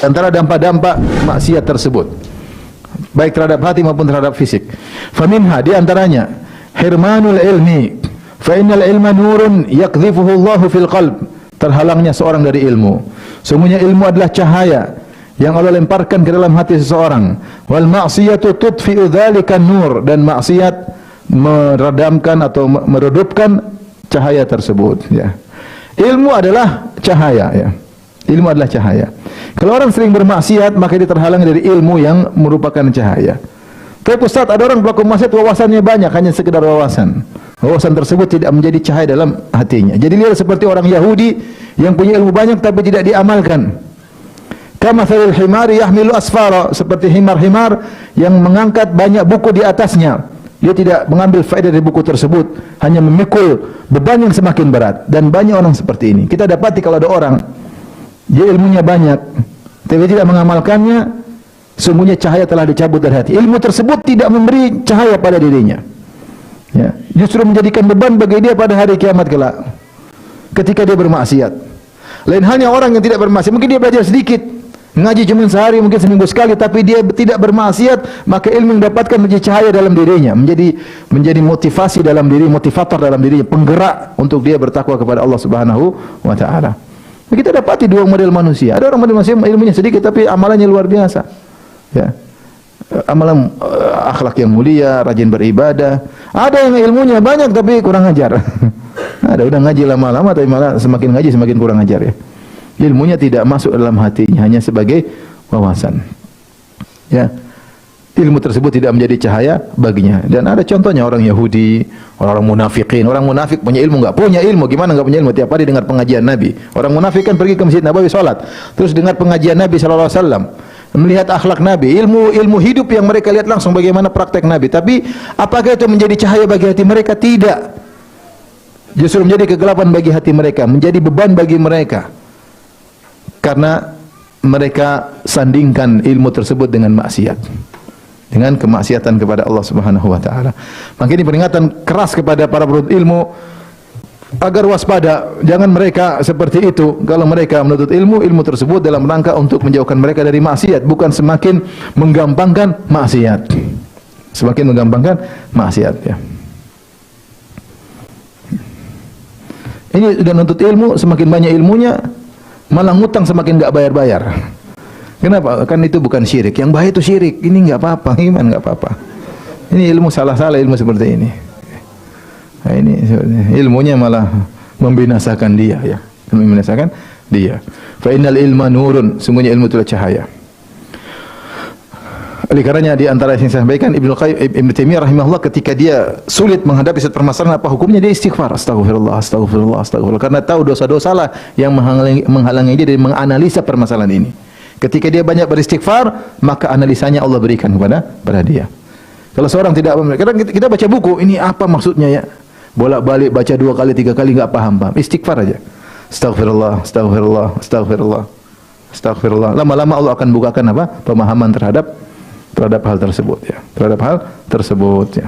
antara dampak-dampak maksiat tersebut, baik terhadap hati maupun terhadap fisik. Faminha, di antaranya hirmanul ilmi, fa innal ilma nurun yaqdhifuhu Allahu fil qalb. Terhalangnya seorang dari ilmu. Sungguhnya ilmu adalah cahaya yang Allah lemparkan ke dalam hati seseorang. Wal ma'siyatu tudfi'u dzalika nur, dan maksiat meredamkan atau meredupkan cahaya tersebut, ya. Ilmu adalah cahaya, ya. Ilmu adalah cahaya. Kalau orang sering bermaksiat, maka dia terhalang dari ilmu yang merupakan cahaya. Kayak Ustaz, ada orang pelaku maksiat wawasannya banyak, hanya sekedar wawasan. Wawasan tersebut tidak menjadi cahaya dalam hatinya. Jadi dia seperti orang Yahudi yang punya ilmu banyak tapi tidak diamalkan. Kamathalil himari yahmilu asfara, seperti himar-himar yang mengangkat banyak buku di atasnya. Dia tidak mengambil faedah dari buku tersebut, hanya memikul beban yang semakin berat. Dan banyak orang seperti ini. Kita dapati kalau ada orang, dia ilmunya banyak, tapi tidak mengamalkannya, sungguhnya cahaya telah dicabut dari hati. Ilmu tersebut tidak memberi cahaya pada dirinya, ya. Justru menjadikan beban bagi dia pada hari kiamat kelak, ketika dia bermaksiat. Lain halnya orang yang tidak bermaksiat, mungkin dia belajar sedikit, ngaji cuma sehari, mungkin seminggu sekali, tapi dia tidak bermaksiat, maka ilmu yang dapatkan menjadi cahaya dalam dirinya, menjadi motivasi dalam diri, motivator dalam dirinya, penggerak untuk dia bertakwa kepada Allah Subhanahu wa taala. Kita dapati dua model manusia. Ada orang model manusia ilmunya sedikit tapi amalannya luar biasa, ya. Amalan akhlak yang mulia, rajin beribadah. Ada yang ilmunya banyak tapi kurang ajar. Ada udah ngaji lama-lama tapi malah semakin ngaji semakin kurang ajar, ya. Ilmunya tidak masuk dalam hatinya, hanya sebagai wawasan, ya. Ilmu tersebut tidak menjadi cahaya baginya. Dan ada contohnya orang Yahudi, orang munafikin. Orang munafik punya ilmu, enggak punya ilmu. Gimana enggak punya ilmu? Tiap hari dengar pengajian Nabi. Orang munafik kan pergi ke Masjid Nabawi salat, terus dengar pengajian Nabi sallallahu alaihi wasallam, melihat akhlak Nabi, ilmu hidup yang mereka lihat langsung bagaimana praktek Nabi. Tapi apakah itu menjadi cahaya bagi hati mereka? Tidak. Justru menjadi kegelapan bagi hati mereka, menjadi beban bagi mereka. Karena mereka sandingkan ilmu tersebut dengan maksiat, dengan kemaksiatan kepada Allah Subhanahu wa taala. Maka ini peringatan keras kepada para penuntut ilmu agar waspada, jangan mereka seperti itu. Kalau mereka menuntut ilmu, ilmu tersebut dalam rangka untuk menjauhkan mereka dari maksiat, bukan semakin menggampangkan maksiat. Semakin menggampangkan maksiat, ya. Ini sudah menuntut ilmu, semakin banyak ilmunya, malah ngutang semakin enggak bayar-bayar. Kenapa? Kan itu bukan syirik. Yang bahaya itu syirik. Ini enggak apa-apa, iman enggak apa-apa. Ini ilmu salah-salah, ilmu seperti ini. Nah, ini ilmunya malah membinasakan dia, ya. Membinasakan dia. Fa innal ilma nurun, sungguhnya ilmu itu adalah cahaya. Oleh karenanya di antara yang saya sampaikan, Ibnu Taimiyah rahimahullah ketika dia sulit menghadapi satu permasalahan apa hukumnya, dia istighfar, astagfirullah, astagfirullah, astagfirullah, karena tahu dosa-dosa lah yang menghalangi dia dari menganalisa permasalahan ini. Ketika dia banyak beristighfar, maka analisanya Allah berikan kepada dia. Kalau seorang tidak, kadang kita baca buku, ini apa maksudnya, ya, bolak-balik baca 2 kali 3 kali enggak paham. Istighfar aja. Astagfirullah, astagfirullah, astagfirullah, astagfirullah. Lama-lama Allah akan bukakan apa? Pemahaman terhadap hal tersebut, ya. Terhadap hal tersebut, ya.